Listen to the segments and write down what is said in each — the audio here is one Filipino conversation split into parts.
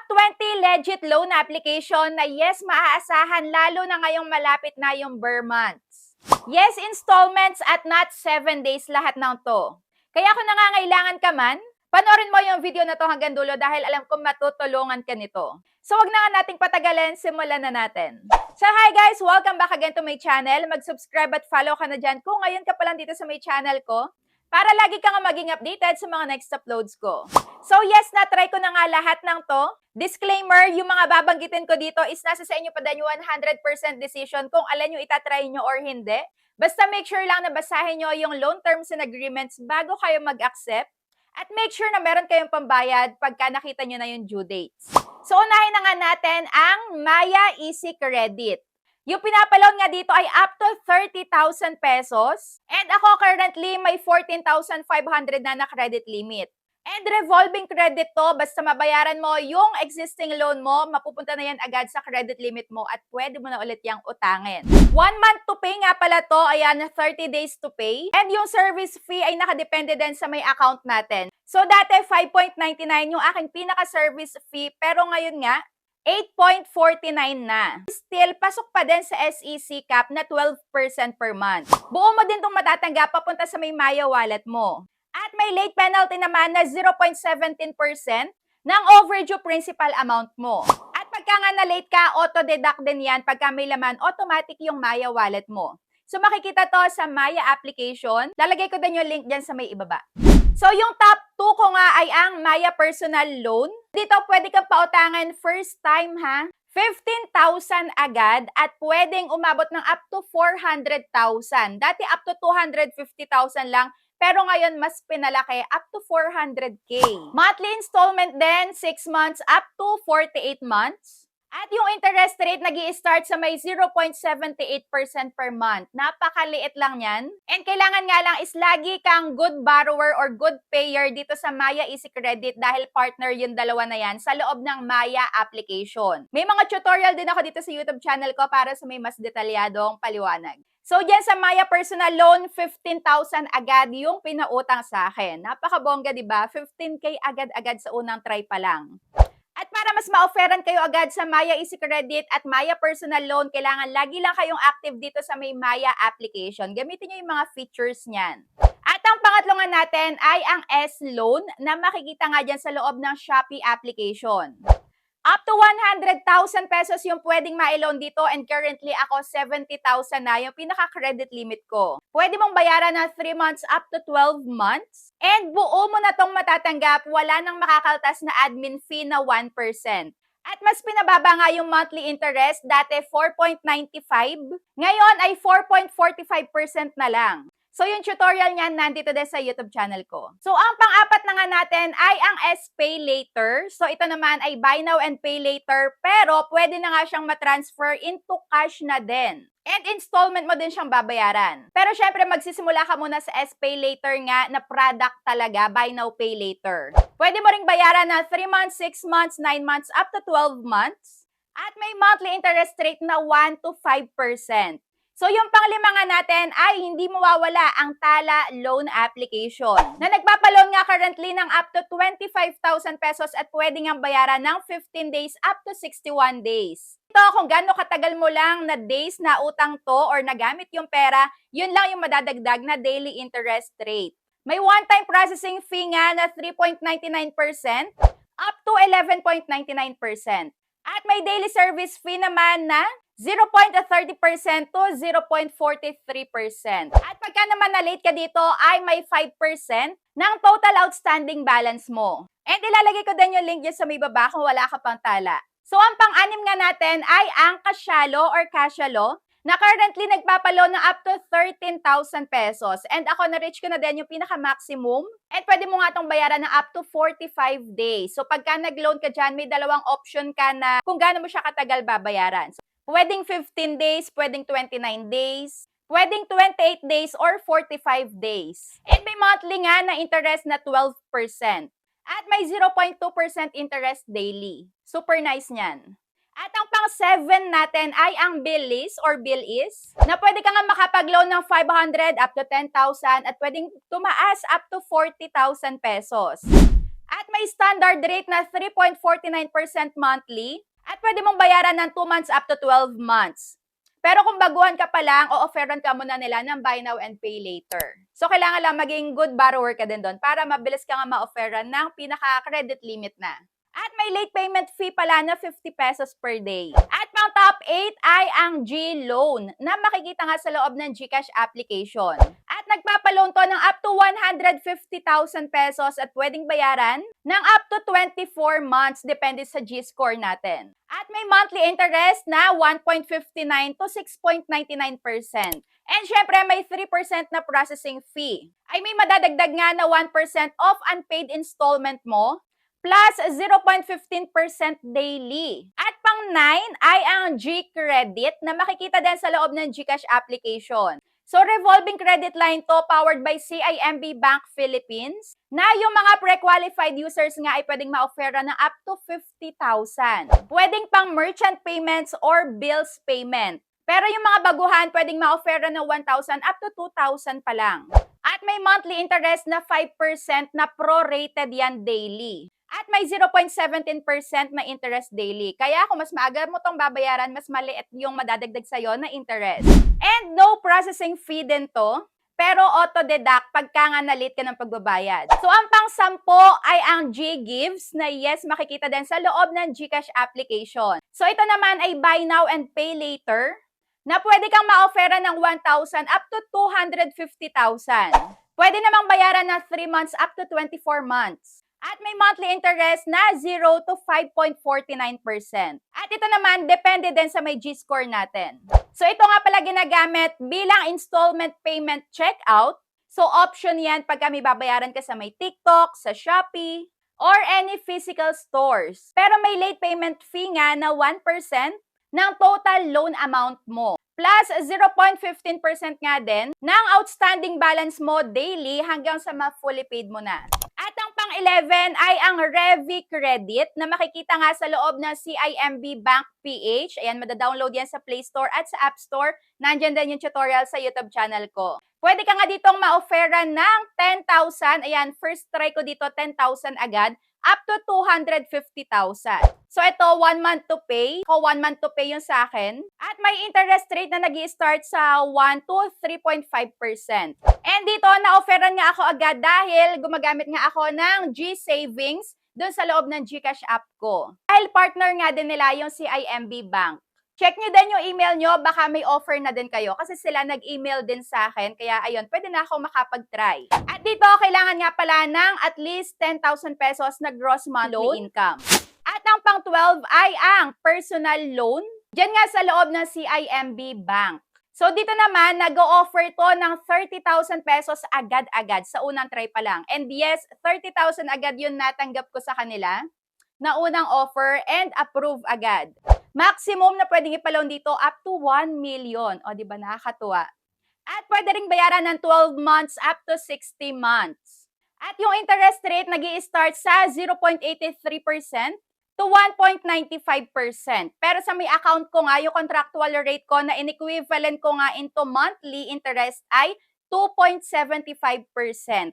Top 20 legit loan application na yes, maaasahan lalo na ngayong malapit na yung Burr months. Yes, installments at not 7 days lahat ng to. Kaya kung nangangailangan ka man, panoorin mo yung video na to hanggang dulo dahil alam kong matutulungan ka nito. So wag na nga nating patagalin, simulan na natin. So hi guys, welcome back again to my channel. Mag-subscribe at follow ka na dyan kung ngayon ka pa lang dito sa my channel ko para lagi ka nga maging updated sa mga next uploads ko. So yes, na-try ko na nga lahat ng to. Disclaimer, yung mga babanggitin ko dito is nasa sa inyo pa din yung 100% decision kung alin yung itatry nyo or hindi. Basta make sure lang na basahin nyo yung loan terms and agreements bago kayo mag-accept. At make sure na meron kayong pambayad pagka nakita nyo na yung due dates. So unahin na nga natin ang Maya Easy Credit. Yung pinapaloan nga dito ay up to 30,000 pesos. And ako currently may 14,500 na credit limit. And revolving credit to, basta mabayaran mo yung existing loan mo, mapupunta na yan agad sa credit limit mo at pwede mo na ulit yung utangin. 1 month to pay nga pala to, ayan, 30 days to pay. And yung service fee ay nakadepende din sa may account natin. So dati 5.99 yung aking pinaka-service fee, pero ngayon nga, 8.49 na. Still, pasok pa din sa SEC cap na 12% per month. Buo mo din itong matatanggap papunta sa may Maya wallet mo. At may late penalty naman na 0.17% ng overdue principal amount mo. At pagka nga na-late ka, auto-deduct din yan. Pagka may laman, automatic yung Maya wallet mo. So makikita to sa Maya application. Lalagay ko din yung link dyan sa may ibaba. So yung top 2 ko nga ay ang Maya Personal Loan. Dito pwede kang pautangan first time ha. 15,000 agad at pwedeng umabot ng up to 400,000. Dati up to 250,000 lang. Pero ngayon, mas pinalaki, up to 400K. Monthly installment din, 6 months up to 48 months. At yung interest rate nag-i-start sa may 0.78% per month. Napakaliit lang yan. And kailangan nga lang is lagi kang good borrower or good payer dito sa Maya Easy Credit dahil partner yung dalawa na yan sa loob ng Maya application. May mga tutorial din ako dito sa YouTube channel ko para sa may mas detalyadong paliwanag. So, dyan sa Maya Personal Loan, 15,000 agad yung pinautang sa akin. Napakabongga, di ba? 15K agad-agad sa unang try pa lang. At para mas ma-offeran kayo agad sa Maya Easy Credit at Maya Personal Loan, kailangan lagi lang kayong active dito sa may Maya application. Gamitin nyo yung mga features niyan. At ang pangatlo nga natin ay ang S-Loan na makikita nga dyan sa loob ng Shopee application. Up to 100,000 pesos yung pwedeng ma-loan dito and currently ako 70,000 na yung pinaka-credit limit ko. Pwede mong bayaran ng 3 months up to 12 months and buo mo na tong matatanggap, wala nang makakaltas na admin fee na 1%. At mas pinababa nga yung monthly interest, dati 4.95, ngayon ay 4.45% na lang. So, yung tutorial niyan nandito din sa YouTube channel ko. So, ang pang-apat na nga natin ay ang S-Pay Later. So, ito naman ay Buy Now and Pay Later, pero pwede na nga siyang matransfer into cash na din. And installment mo din siyang babayaran. Pero syempre, magsisimula ka muna sa S-Pay Later nga na product talaga, Buy Now, Pay Later. Pwede mo ring bayaran na 3 months, 6 months, 9 months, up to 12 months. At may monthly interest rate na 1 to 5%. So, yung panglima nga natin ay hindi mawawala ang Tala Loan Application na nagpapaloan nga currently ng up to 25,000 pesos at pwede nga bayaran ng 15 days up to 61 days. Ito, kung gaano katagal mo lang na days na utang to or nagamit yung pera, yun lang yung madadagdag na daily interest rate. May one-time processing fee nga na 3.99% up to 11.99%. At may daily service fee naman na 0.30% to 0.43%. At pagka naman na-late ka dito ay may 5% ng total outstanding balance mo. And ilalagay ko din yung link dyan sa may baba kung wala ka pang tala. So ang pang-anim nga natin ay ang Kasyalo or Kasyalo na currently nagpapaloan ng up to 13,000 pesos. And ako na-reach ko na din yung pinaka-maximum. And pwede mo nga itong bayaran ng up to 45 days. So pagka nag-loan ka dyan, may dalawang option ka na kung gaano mo siya katagal babayaran. Pwedeng 15 days, pwedeng 29 days, pwedeng 28 days or 45 days. And may monthly nga na interest na 12%. At may 0.2% interest daily. Super nice niyan. At ang pang-7 natin ay ang Bilis or Bilis na pwede ka nga makapag-loan ng 500 up to 10,000 at pwedeng tumaas up to 40,000 pesos. At may standard rate na 3.49% monthly at pwede mong bayaran ng 2 months up to 12 months. Pero kung baguhan ka pa lang, o-offeran ka muna nila ng buy now and pay later. So, kailangan lang maging good borrower ka din doon para mabilis ka nga ma-offeran ng pinaka-credit limit na. At may late payment fee pala na 50 pesos per day. At pang top 8 ay ang G-Loan na makikita nga sa loob ng GCash application. At nagpapaloan to ng up to 150,000 pesos at pwedeng bayaran ng up to 24 months depende sa G-score natin. At may monthly interest na 1.59 to 6.99%. And syempre, may 3% na processing fee. Ay may madadagdag nga na 1% off unpaid installment mo plus 0.15% daily. At pang 9 ay ang G-Credit na makikita din sa loob ng GCash application. So, revolving credit line to powered by CIMB Bank Philippines na yung mga pre-qualified users nga ay pwedeng ma-offera ng up to 50,000. Pwedeng pang merchant payments or bills payment. Pero yung mga baguhan, pwedeng ma-offera ng 1,000 up to 2,000 pa lang. At may monthly interest na 5% na prorated yan daily. At may 0.17% na interest daily. Kaya kung mas maaga mo tong babayaran, mas maliit yung madadagdag sa'yo na interest. And no processing fee din to, pero auto-deduct pagka nga na-late ka ng pagbabayad. So, ang pang-10 ay ang G-Gives na yes, makikita din sa loob ng GCash application. So, ito naman ay buy now and pay later na pwede kang ma-offera ng 1,000 up to 250,000. Pwede namang bayaran ng 3 months up to 24 months. At may monthly interest na 0 to 5.49%. At ito naman, depende din sa may G-score natin. So ito nga pala ginagamit bilang installment payment checkout. So option yan pag kami babayaran ka sa may TikTok, sa Shopee, or any physical stores. Pero may late payment fee nga na 1% ng total loan amount mo. Plus 0.15% nga din ng outstanding balance mo daily hanggang sa ma-fully paid mo na. At ang pang-11 ay ang Revi Credit na makikita nga sa loob ng CIMB Bank PH. Ayan, madadownload yan sa Play Store at sa App Store. Nandyan din yung tutorial sa YouTube channel ko. Pwede ka nga ditong ma-offera ng 10,000. Ayan, first try ko dito 10,000 agad. Up to 250,000. So, ito, 1 month to pay. 1 month to pay yung sa akin. At may interest rate na nag-i-start sa 1 to 3.5%. And dito, na-offeran nga ako agad dahil gumagamit nga ako ng G-Savings dun sa loob ng GCash app ko. Dahil partner nga din nila yung CIMB Bank. Check nyo din yung email nyo, baka may offer na din kayo kasi sila nag-email din sa akin. Kaya ayun, pwede na ako makapag-try. At dito, kailangan nga pala ng at least 10,000 pesos na gross monthly income. At ang pang-12 ay ang personal loan. Diyan nga sa loob ng CIMB Bank. So dito naman, nag-o-offer to ng 30,000 pesos agad-agad sa unang try pa lang. And yes, 30,000 agad yun natanggap ko sa kanila na unang offer and approve agad. Maximum na pwedeng ipaloan dito up to 1 million. O, di ba nakakatuwa? At pwede ring bayaran ng 12 months up to 60 months. At yung interest rate nag-i-start sa 0.83% to 1.95%. Pero sa may account ko nga, yung contractual rate ko na in-equivalent ko nga into monthly interest ay 2.75%.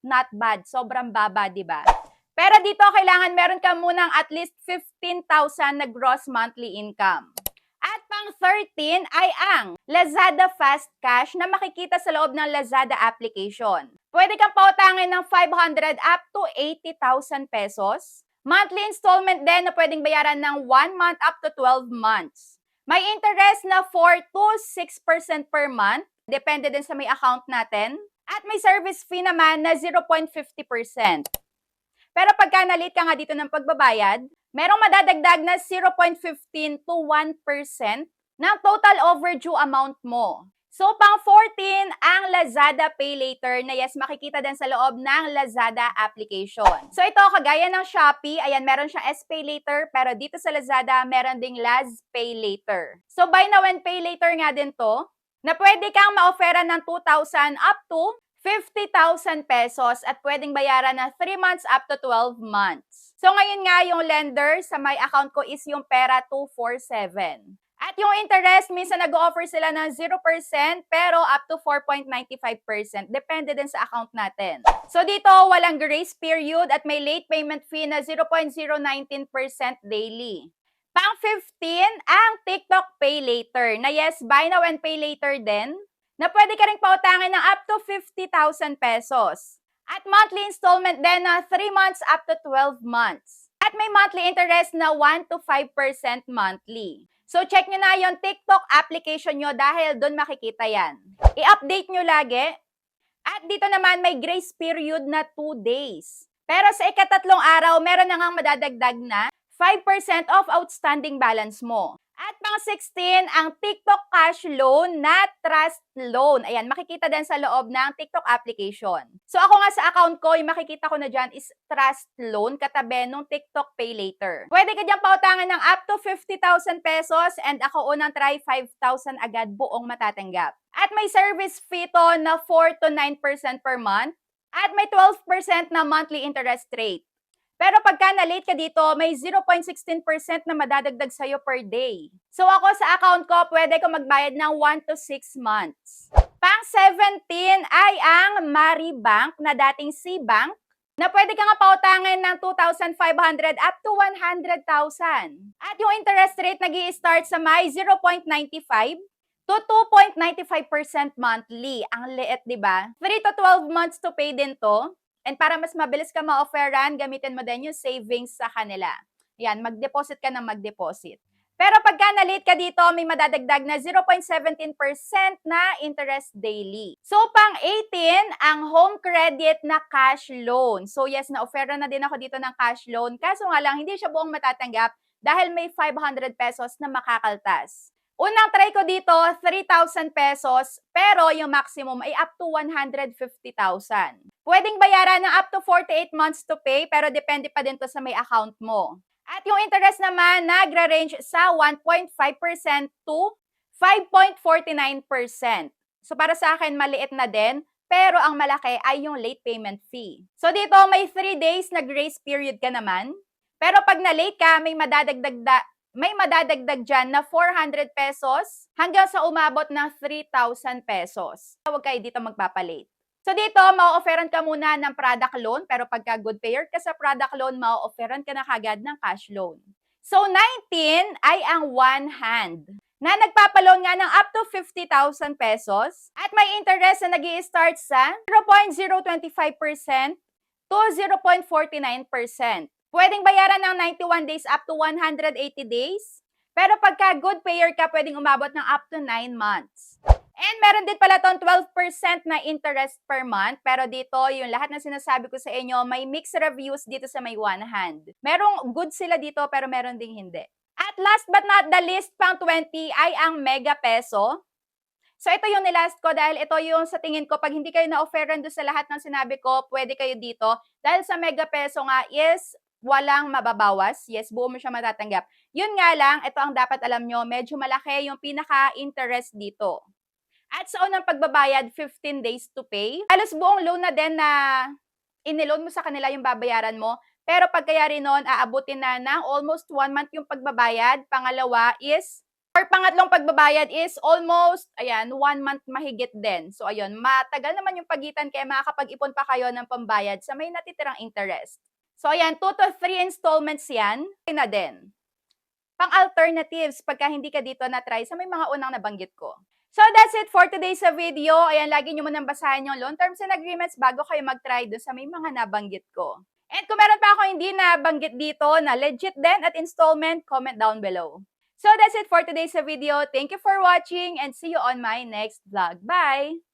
Not bad. Sobrang baba, di ba? Pero dito, kailangan meron ka munang at least 15,000 na gross monthly income. At pang 13 ay ang Lazada Fast Cash na makikita sa loob ng Lazada application. Pwede kang pautangin ng 500 up to 80,000 pesos. Monthly installment din na pwedeng bayaran ng 1 month up to 12 months. May interest na 4 to 6% per month. Depende din sa may account natin. At may service fee naman na 0.50%. Pero pagka na-late ka nga dito ng pagbabayad, merong madadagdag na 0.15 to 1% ng total overdue amount mo. So, pang 14, ang Lazada Pay Later na yes, makikita din sa loob ng Lazada application. So, ito, kagaya ng Shopee, ayan, meron siyang S-Pay Later, pero dito sa Lazada, meron ding Laz Pay Later. So, buy now and pay later nga din to, na pwede kang ma-offera ng 2,000 up to 50,000 pesos at pwedeng bayaran na 3 months up to 12 months. So ngayon nga yung lender sa my account ko is yung Pera 247. At yung interest, minsan nag-offer sila ng 0% pero up to 4.95%. Depende din sa account natin. So dito, walang grace period at may late payment fee na 0.019% daily. Pang 15, ang TikTok Pay Later na yes, buy now and pay later din na pwede ka ring pautangin ng up to 50,000 pesos. At monthly installment din na 3 months up to 12 months. At may monthly interest na 1 to 5% monthly. So check nyo na yung TikTok application nyo dahil doon makikita yan. I-update nyo lagi. At dito naman may grace period na 2 days. Pero sa ikatatlong araw, meron na ngang madadagdag na 5% of outstanding balance mo. At pang 16, ang TikTok Cash Loan na Trust Loan. Ayan, makikita din sa loob ng TikTok application. So ako nga sa account ko, yung makikita ko na dyan is Trust Loan katabi nung TikTok Pay Later. Pwede ka dyan pautangan ng up to 50,000 pesos and ako unang try 5,000 agad buong matatanggap. At may service fee to na 4 to 9% per month at may 12% na monthly interest rate. Pero pagka na-late ka dito, may 0.16% na madadagdag sa'yo per day. So ako sa account ko, pwede ko magbayad ng 1 to 6 months. Pang 17 ay ang Maribank na dating C-Bank na pwede ka nga pautangin ng 2,500 up to 100,000. At yung interest rate nag-i-start sa may 0.95 to 2.95% monthly. Ang liit, di ba? 3 to 12 months to pay din to. And para mas mabilis ka ma-offeran, gamitin mo din yung savings sa kanila. Yan, mag-deposit ka ng mag-deposit. Pero pagka na-late ka dito, may madadagdag na 0.17% na interest daily. So, pang 18, ang home credit na cash loan. So, yes, na-offeran na din ako dito ng cash loan. Kaso nga lang, hindi siya buong matatanggap dahil may 500 pesos na makakaltas. Unang try ko dito, 3,000 pesos, pero yung maximum ay up to 150,000. Pwedeng bayaran ng up to 48 months to pay, pero depende pa din to sa may account mo. At yung interest naman, nagra-range sa 1.5% to 5.49%. So para sa akin, maliit na din, pero ang malaki ay yung late payment fee. So dito, may 3 days na grace period ka naman, pero pag na-late ka, may madadagdag dyan na 400 pesos hanggang sa umabot ng 3,000 pesos. Huwag kayo dito magpapalate. So dito, ma-offeran ka muna ng product loan, pero pagka good payer ka sa product loan, ma-offeran ka na kagad ng cash loan. So 19 ay ang one hand na nagpapaloan nga ng up to 50,000 pesos at may interest na nag-i-start sa 0.025% to 0.49%. Pwedeng bayaran ng 91 days up to 180 days. Pero pagka good payer ka, pwedeng umabot ng up to 9 months. And meron din pala itong 12% na interest per month. Pero dito, yung lahat na sinasabi ko sa inyo, may mixed reviews dito sa may one hand. Merong good sila dito, pero meron ding hindi. At last but not the least, pang 20 ay ang Mega Peso. So ito yung nilast ko dahil ito yung sa tingin ko, pag hindi kayo na-offeran doon sa lahat ng sinabi ko, pwede kayo dito. Dahil sa Mega Peso nga is walang mababawas. Yes, buo mo siya matatanggap. Yun nga lang, ito ang dapat alam nyo, medyo malaki yung pinaka-interest dito. At sa unang pagbabayad, 15 days to pay. Halos buong loan na din na iniloan mo sa kanila yung babayaran mo. Pero pagkayari nun, aabutin na ng almost 1 month yung pagbabayad. Pangalawa is, or pangatlong pagbabayad is almost, 1 month mahigit din. So ayun, matagal naman yung pagitan kaya makakapag-ipon pa kayo ng pambayad sa may natitirang interest. So, ayan, 2 to 3 installments yan. Na din. Pang-alternatives, pagka hindi ka dito na-try sa may mga unang nabanggit ko. So, that's it for today's video. Ayan, lagi nyo munang basahin yung loan terms and agreements bago kayo mag-try doon sa may mga nabanggit ko. And kung meron pa ako hindi nabanggit dito na legit din at installment, comment down below. So, that's it for today's video. Thank you for watching and see you on my next vlog. Bye!